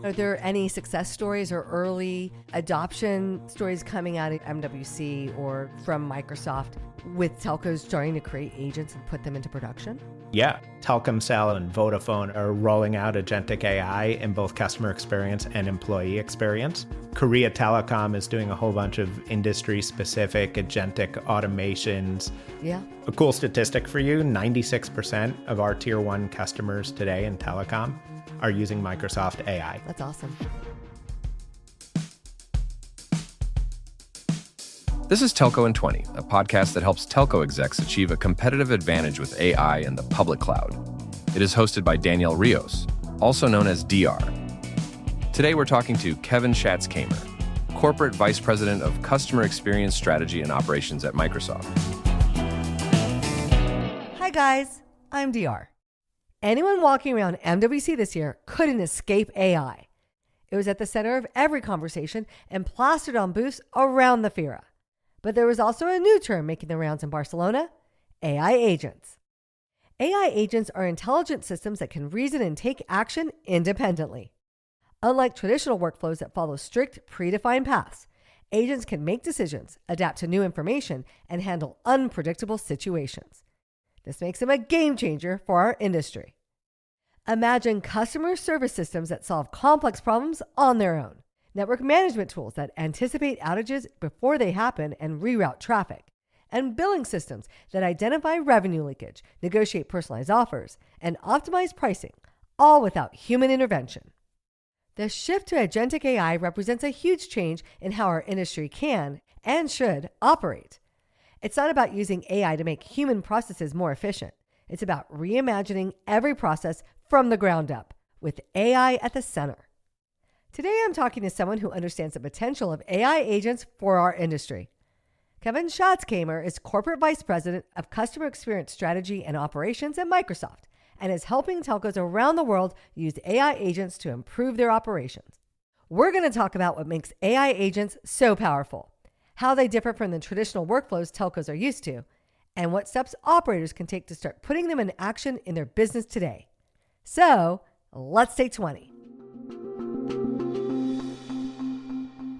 Are there any success stories or early adoption stories coming out of MWC or from Microsoft with telcos starting to create agents and put them into production? Yeah, Telkomsel and Vodafone are rolling out agentic AI in both customer experience and employee experience. Korea Telecom is doing a whole bunch of industry-specific agentic automations. Yeah. A cool statistic for you, 96% of our tier one customers today in telecom are using Microsoft AI. That's awesome. This is Telco in 20, a podcast that helps telco execs achieve a competitive advantage with AI in the public cloud. It is hosted by Danielle Rios, also known as DR. Today we're talking to Kevin Shatzkamer, Corporate Vice President of Customer Experience Strategy and Operations at Microsoft. Hi guys, I'm DR. Anyone walking around MWC this year couldn't escape AI. It was at the center of every conversation and plastered on booths around the Fira. But there was also a new term making the rounds in Barcelona, AI agents. AI agents are intelligent systems that can reason and take action independently. Unlike traditional workflows that follow strict, predefined paths, agents can make decisions, adapt to new information, and handle unpredictable situations. This makes them a game changer for our industry. Imagine customer service systems that solve complex problems on their own. Network management tools that anticipate outages before they happen and reroute traffic, and billing systems that identify revenue leakage, negotiate personalized offers, and optimize pricing, all without human intervention. The shift to agentic AI represents a huge change in how our industry can and should operate. It's not about using AI to make human processes more efficient. It's about reimagining every process from the ground up, with AI at the center. Today, I'm talking to someone who understands the potential of AI agents for our industry. Kevin Shatzkamer is Corporate Vice President of Customer Experience Strategy and Operations at Microsoft and is helping telcos around the world use AI agents to improve their operations. We're going to talk about what makes AI agents so powerful, how they differ from the traditional workflows telcos are used to, and what steps operators can take to start putting them in action in their business today. So, let's take 20.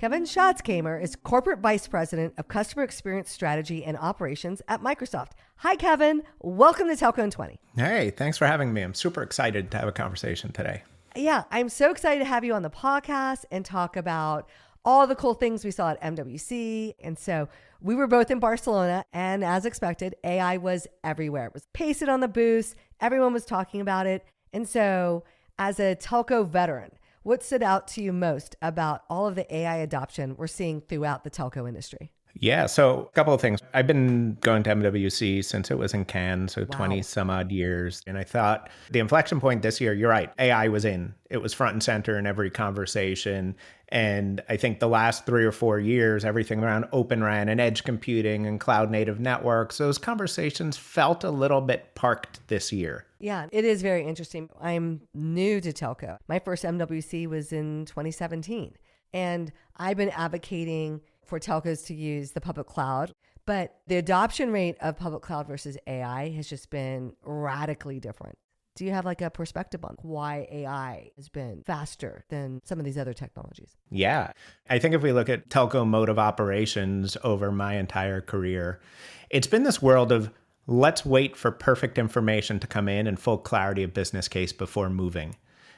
Kevin Shatzkamer is Corporate Vice President of Customer Experience Strategy and Operations at Microsoft. Hi, Kevin. Welcome to Telco in 20. Hey, thanks for having me. I'm super excited to have a conversation today. Yeah, I'm so excited to have you on the podcast and talk about all the cool things we saw at MWC. And so we were both in Barcelona, and as expected, AI was everywhere. It was pasted on the booths. Everyone was talking about it. And so as a telco veteran, what stood out to you most about all of the AI adoption we're seeing throughout the telco industry? Yeah, so a couple of things. I've been going to MWC since it was in Cannes, so 20 some odd years. And I thought the inflection point this year, you're right, AI was in. It was front and center in every conversation. And I think the last 3 or 4 years, everything around Open RAN and edge computing and cloud native networks, those conversations felt a little bit parked this year. Yeah, it is very interesting. I'm new to telco. My first MWC was in 2017. And I've been advocating for telcos to use the public cloud. But the adoption rate of public cloud versus AI has just been radically different. Do you have like a perspective on why AI has been faster than some of these other technologies? Yeah. I think if we look at telco mode of operations over my entire career, it's been this world of let's wait for perfect information to come in and full clarity of business case before moving.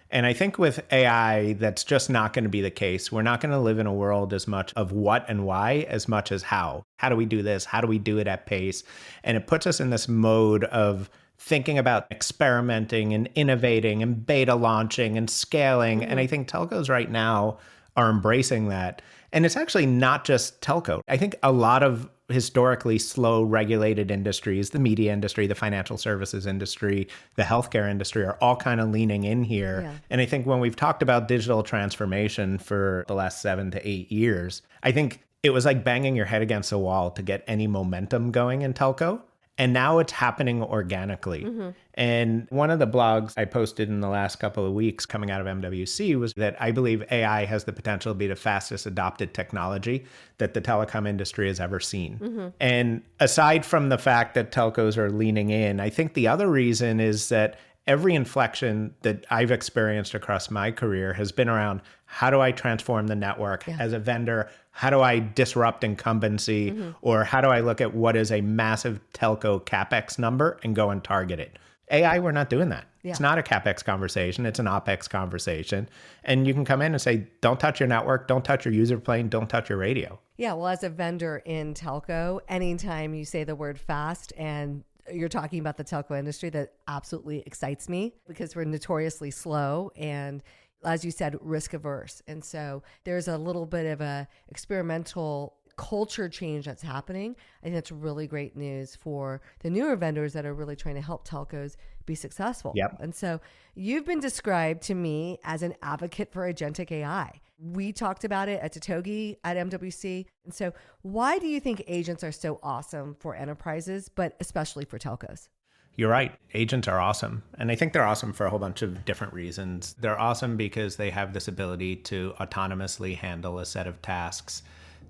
And I think with AI, that's just not going to be the case. We're not going to live in a world as much of what and why as much as how. How do we do this? How do we do it at pace? And it puts us in this mode of thinking about experimenting and innovating and beta launching and scaling. And I think telcos right now are embracing that. And it's actually not just telco. I think a lot of historically slow regulated industries, the media industry, the financial services industry, the healthcare industry are all kind of leaning in here. Yeah. And I think when we've talked about digital transformation for the last 7 to 8 years, I think it was like banging your head against a wall to get any momentum going in telco. And now it's happening organically. And one of the blogs I posted in the last couple of weeks coming out of MWC was that I believe AI has the potential to be the fastest adopted technology that the telecom industry has ever seen. And aside from the fact that telcos are leaning in, I think the other reason is that Every inflection that I've experienced across my career has been around how do I transform the network as a vendor? How do I disrupt incumbency? Or how do I look at what is a massive telco CapEx number and go and target it? AI, we're not doing that. Yeah. It's not a CapEx conversation. It's an OpEx conversation. And you can come in and say, don't touch your network, don't touch your user plane, don't touch your radio. Yeah, well, as a vendor in telco, anytime you say the word fast and you're talking about the telco industry, that absolutely excites me because we're notoriously slow and, as you said, risk averse. And so there's a little bit of a experimental culture change that's happening. I think that's really great news for the newer vendors that are really trying to help telcos be successful. Yep. And so you've been described to me as an advocate for agentic AI. We talked about it at Totogi at MWC. And so why do you think agents are so awesome for enterprises, but especially for telcos? You're right. Agents are awesome. And I think they're awesome for a whole bunch of different reasons. They're awesome because they have this ability to autonomously handle a set of tasks.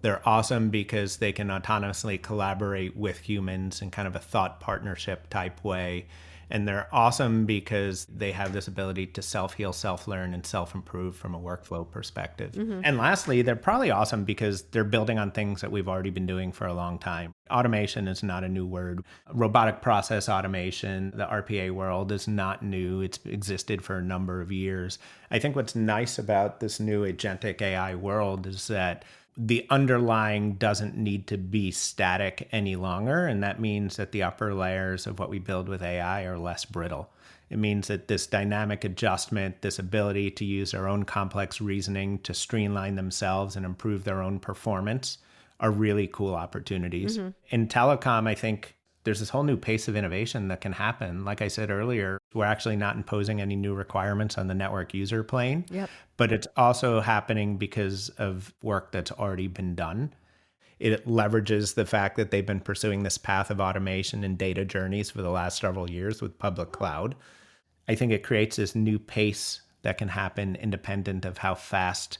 They're awesome because they can autonomously collaborate with humans in kind of a thought partnership type way. And they're awesome because they have this ability to self-heal, self-learn, and self-improve from a workflow perspective. And lastly, they're probably awesome because they're building on things that we've already been doing for a long time. Automation is not a new word. Robotic process automation, the RPA world, is not new. It's existed for a number of years. I think what's nice about this new agentic AI world is that the underlying doesn't need to be static any longer. And that means that the upper layers of what we build with AI are less brittle. It means that this dynamic adjustment, this ability to use their own complex reasoning to streamline themselves and improve their own performance are really cool opportunities. In telecom, I think there's this whole new pace of innovation that can happen. Like I said earlier, we're actually not imposing any new requirements on the network user plane, but it's also happening because of work that's already been done. It leverages the fact that they've been pursuing this path of automation and data journeys for the last several years with public cloud. I think it creates this new pace that can happen independent of how fast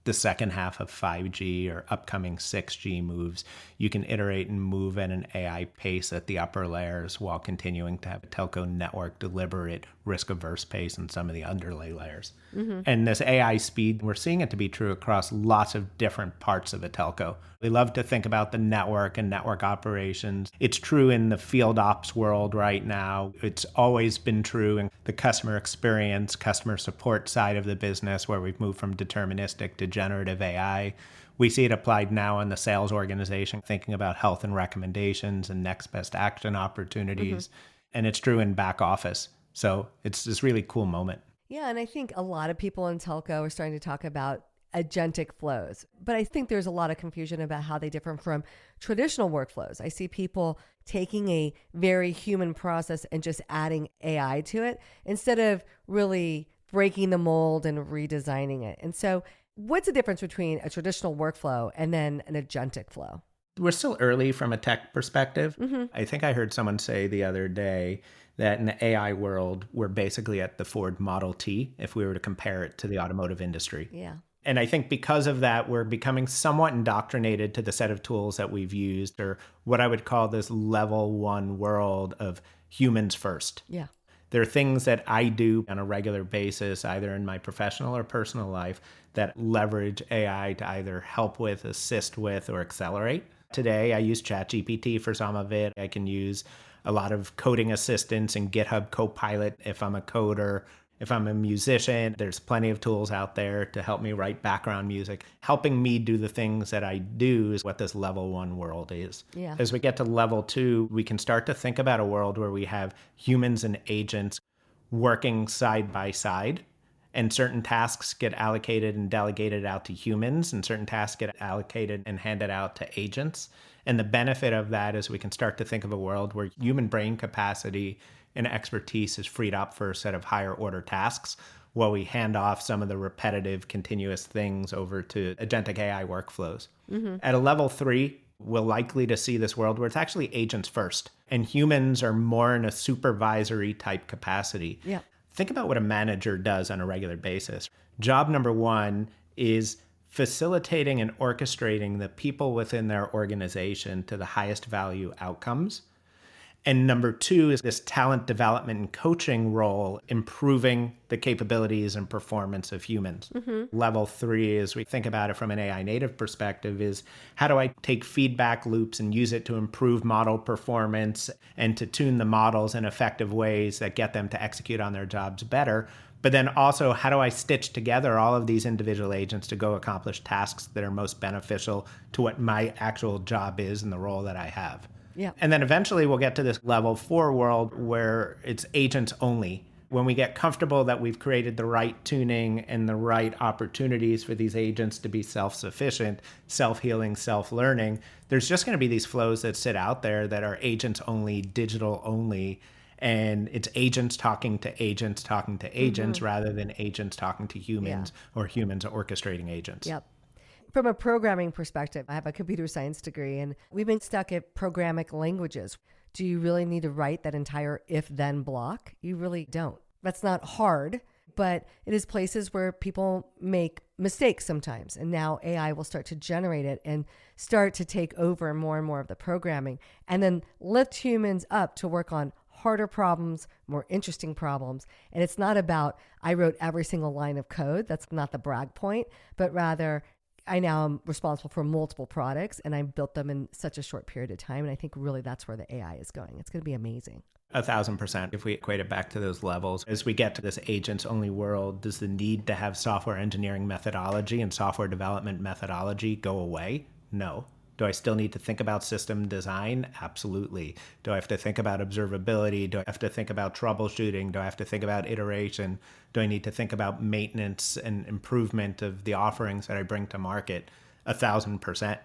the second half of 5G or upcoming 6G moves. You can iterate and move at an AI pace at the upper layers while continuing to have a telco network deliver it risk-averse pace in some of the underlay layers. And this AI speed, we're seeing it to be true across lots of different parts of a telco. We love to think about the network and network operations. It's true in the field ops world right now. It's always been true in the customer experience, customer support side of the business, where we've moved from deterministic to generative AI. We see it applied now in the sales organization, thinking about health and recommendations and next best action opportunities. And it's true in back office. So it's this really cool moment. Yeah, and I think a lot of people in telco are starting to talk about agentic flows, but I think there's a lot of confusion about how they differ from traditional workflows. I see people taking a very human process and just adding AI to it instead of really breaking the mold and redesigning it. And so what's the difference between a traditional workflow and then an agentic flow? We're still early from a tech perspective. I think I heard someone say the other day that in the AI world, we're basically at the Ford Model T if we were to compare it to the automotive industry. Yeah. And I think because of that, we're becoming somewhat indoctrinated to the set of tools that we've used, or what I would call this level one world of humans first. Yeah. There are things that I do on a regular basis, either in my professional or personal life, that leverage AI to either help with, assist with, or accelerate. Today, I use ChatGPT for some of it. I can use a lot of coding assistance and GitHub Copilot if I'm a coder. If I'm a musician, there's plenty of tools out there to help me write background music. Helping me do the things that I do is what this level one world is. Yeah. As we get to level two, we can start to think about a world where we have humans and agents working side by side, and certain tasks get allocated and delegated out to humans, and certain tasks get allocated and handed out to agents. And the benefit of that is we can start to think of a world where human brain capacity and expertise is freed up for a set of higher order tasks while we hand off some of the repetitive, continuous things over to agentic AI workflows. At a level three, we're likely to see this world where it's actually agents first, and humans are more in a supervisory type capacity. Yeah. Think about what a manager does on a regular basis. Job number one is facilitating and orchestrating the people within their organization to the highest value outcomes. And number two is this talent development and coaching role, improving the capabilities and performance of humans. Level three, as we think about it from an AI native perspective, is how do I take feedback loops and use it to improve model performance and to tune the models in effective ways that get them to execute on their jobs better? But then also, how do I stitch together all of these individual agents to go accomplish tasks that are most beneficial to what my actual job is and the role that I have? Yeah. And then eventually we'll get to this level four world where it's agents only. When we get comfortable that we've created the right tuning and the right opportunities for these agents to be self-sufficient, self-healing, self-learning, there's just going to be these flows that sit out there that are agents only, digital only. And it's agents talking to agents talking to agents rather than agents talking to humans or humans orchestrating agents. Yep. From a programming perspective, I have a computer science degree and we've been stuck at programmatic languages. Do you really need to write that entire if-then block? You really don't. That's not hard, but it is places where people make mistakes sometimes. And now AI will start to generate it and start to take over more and more of the programming and then lift humans up to work on harder problems, more interesting problems. And it's not about, I wrote every single line of code. That's not the brag point, but rather, I now am responsible for multiple products and I built them in such a short period of time. And I think really that's where the AI is going. It's going to be amazing. 1,000%. If we equate it back to those levels, as we get to this agents only world, does the need to have software engineering methodology and software development methodology go away? No. Do I still need to think about system design? Absolutely. Do I have to think about observability? Do I have to think about troubleshooting? Do I have to think about iteration? Do I need to think about maintenance and improvement of the offerings that I bring to market? 1,000%.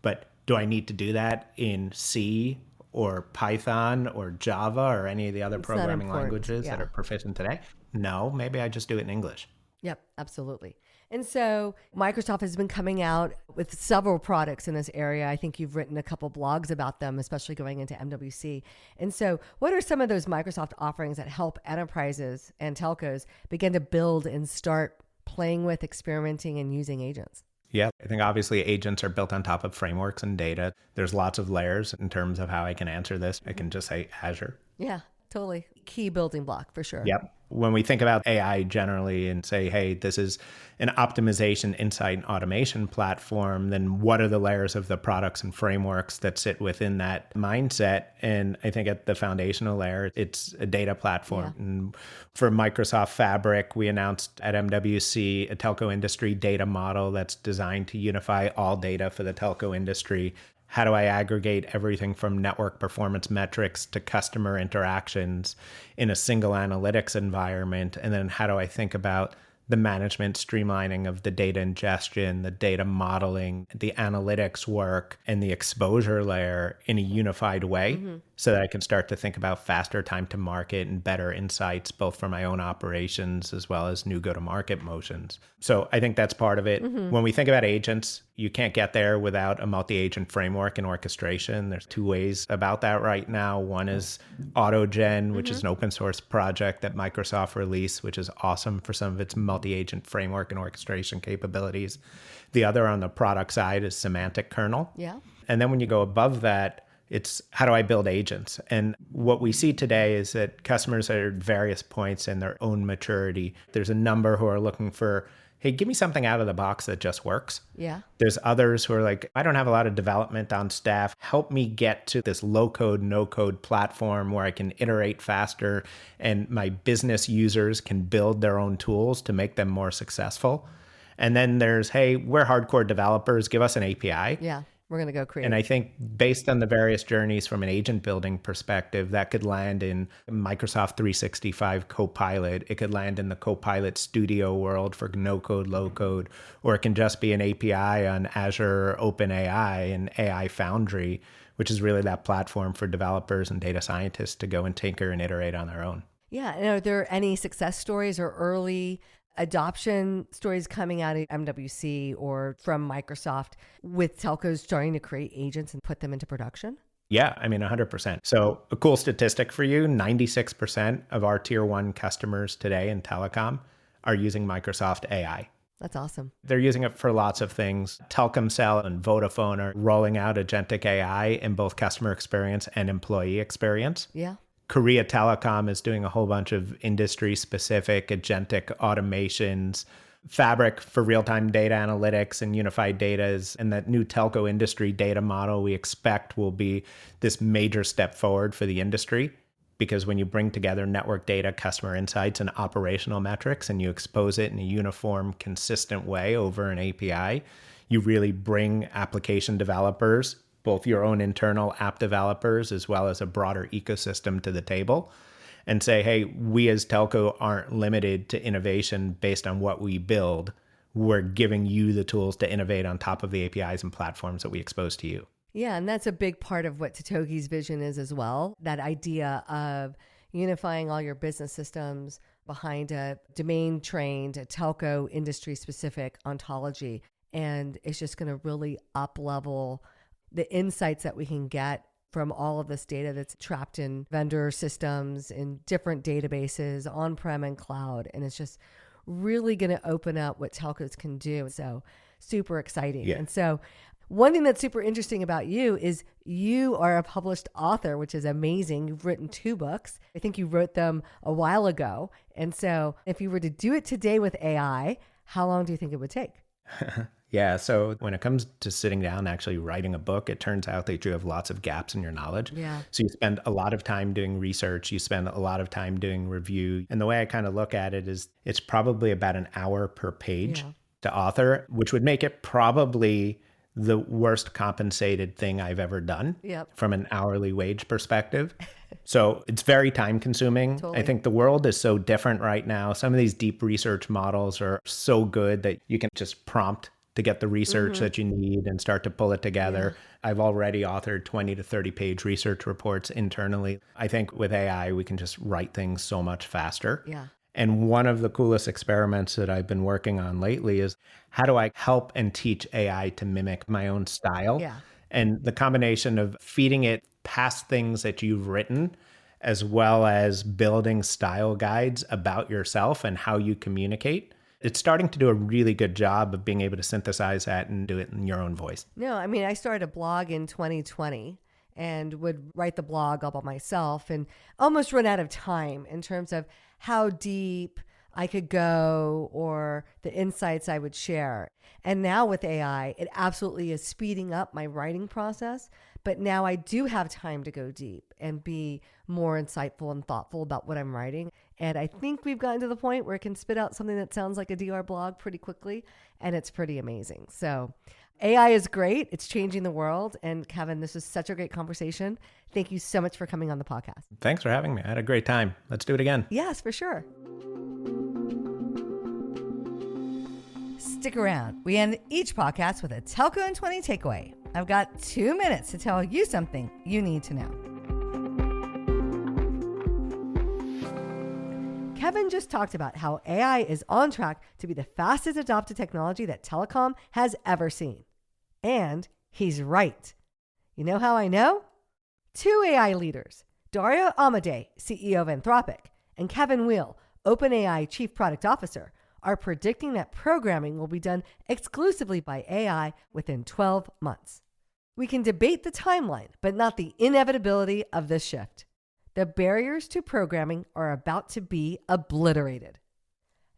But do I need to do that in C or Python or Java or any of the other programming languages that are proficient today? No, maybe I just do it in English. Yep, absolutely. And so Microsoft has been coming out with several products in this area. I think you've written a couple blogs about them, especially going into MWC. And so what are some of those Microsoft offerings that help enterprises and telcos begin to build and start playing with, experimenting, and using agents? Yeah, I think obviously agents are built on top of frameworks and data. There's lots of layers in terms of how I can answer this. I can just say Azure. Yeah, totally. Key building block for sure. Yep. When we think about AI generally and say, hey, this is an optimization, insight, and automation platform, then what are the layers of the products and frameworks that sit within that mindset? And I think at the foundational layer, it's a data platform. Yeah. And for Microsoft Fabric, we announced at MWC a telco industry data model that's designed to unify all data for the telco industry. How do I aggregate everything from network performance metrics to customer interactions in a single analytics environment? And then how do I think about the management streamlining of the data ingestion, the data modeling, the analytics work, and the exposure layer in a unified way so that I can start to think about faster time to market and better insights, both for my own operations as well as new go-to-market motions. So I think that's part of it. When we think about agents, you can't get there without a multi-agent framework and orchestration. There's two ways about that right now. One is AutoGen, which is an open source project that Microsoft released, which is awesome for some of its multi-agent framework and orchestration capabilities. The other on the product side is Semantic Kernel. Yeah. And then when you go above that, it's how do I build agents? And what we see today is that customers are at various points in their own maturity. There's a number who are looking for, hey, give me something out of the box that just works. Yeah. There's others who are like, I don't have a lot of development on staff. Help me get to this low code, no code platform where I can iterate faster and my business users can build their own tools to make them more successful. And then there's, hey, we're hardcore developers. Give us an API. Yeah. We're going to go create. And I think based on the various journeys from an agent building perspective, that could land in Microsoft 365 Copilot. It could land in the Copilot Studio world for no code, low code, or it can just be an API on Azure OpenAI and AI Foundry, which is really that platform for developers and data scientists to go and tinker and iterate on their own. Yeah. And are there any success stories or early adoption stories coming out of MWC or from Microsoft with telcos starting to create agents and put them into production? Yeah, I mean, 100%. So a cool statistic for you, 96% of our tier one customers today in telecom are using Microsoft AI. That's awesome. They're using it for lots of things. Telkomsel and Vodafone are rolling out agentic AI in both customer experience and employee experience. Yeah. Korea Telecom is doing a whole bunch of industry-specific agentic automations. Fabric for real-time data analytics and unified data and that new telco industry data model we expect will be this major step forward for the industry. Because when you bring together network data, customer insights, and operational metrics, and you expose it in a uniform, consistent way over an API, you really bring application developers, both your own internal app developers, as well as a broader ecosystem to the table and say, hey, we as telco aren't limited to innovation based on what we build. We're giving you the tools to innovate on top of the APIs and platforms that we expose to you. Yeah, and that's a big part of what Totogi's vision is as well. That idea of unifying all your business systems behind a domain-trained, a telco industry-specific ontology. And it's just going to really up-level the insights that we can get from all of this data that's trapped in vendor systems, in different databases, on-prem and cloud. And it's just really going to open up what telcos can do. So super exciting. Yeah. And so one thing that's super interesting about you is you are a published author, which is amazing. You've written 2 books. I think you wrote them a while ago. And so if you were to do it today with AI, how long do you think it would take? Yeah, so when it comes to sitting down and actually writing a book, it turns out that you have lots of gaps in your knowledge. Yeah. So you spend a lot of time doing research, you spend a lot of time doing review. And the way I kind of look at it is it's probably about an hour per page to author, which would make it probably the worst compensated thing I've ever done from an hourly wage perspective. So it's very time consuming. Totally. I think the world is so different right now. Some of these deep research models are so good that you can just prompt to get the research that you need and start to pull it together. I've already authored 20 to 30 page research reports internally. I think with AI, we can just write things so much faster. Yeah. And one of the coolest experiments that I've been working on lately is how do I help and teach AI to mimic my own style? Yeah. And the combination of feeding it past things that you've written, as well as building style guides about yourself and how you communicate. It's starting to do a really good job of being able to synthesize that and do it in your own voice. No, I mean, I started a blog in 2020 and would write the blog all by myself and almost run out of time in terms of how deep I could go or the insights I would share. And now with AI, it absolutely is speeding up my writing process. But now I do have time to go deep and be more insightful and thoughtful about what I'm writing. And I think we've gotten to the point where it can spit out something that sounds like a DR blog pretty quickly. And it's pretty amazing. So AI is great. It's changing the world. And Kevin, this was such a great conversation. Thank you so much for coming on the podcast. Thanks for having me. I had a great time. Let's do it again. Yes, for sure. Stick around. We end each podcast with a Telco in 20 takeaway. I've got 2 minutes to tell you something you need to know. Kevin just talked about how AI is on track to be the fastest adopted technology that telecom has ever seen. And he's right. You know how I know? 2 AI leaders, Dario Amodei, CEO of Anthropic, and Kevin Weil, OpenAI Chief Product Officer, are predicting that programming will be done exclusively by AI within 12 months. We can debate the timeline, but not the inevitability of this shift. The barriers to programming are about to be obliterated.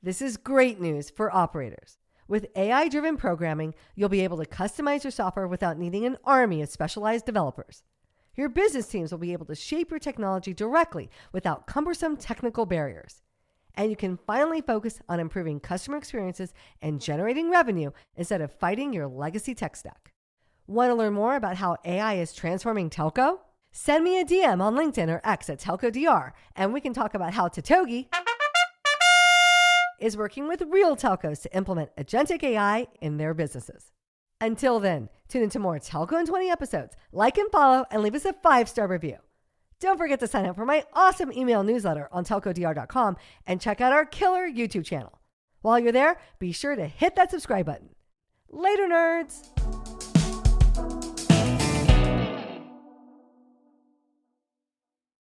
This is great news for operators. With AI-driven programming, you'll be able to customize your software without needing an army of specialized developers. Your business teams will be able to shape your technology directly without cumbersome technical barriers. And you can finally focus on improving customer experiences and generating revenue instead of fighting your legacy tech stack. Want to learn more about how AI is transforming telco? Send me a DM on LinkedIn or X at TelcoDR, and we can talk about how Totogi is working with real telcos to implement agentic AI in their businesses. Until then, tune into more Telco in 20 episodes. Like and follow, and leave us a 5-star review. Don't forget to sign up for my awesome email newsletter on telcodr.com and check out our killer YouTube channel. While you're there, be sure to hit that subscribe button. Later, nerds!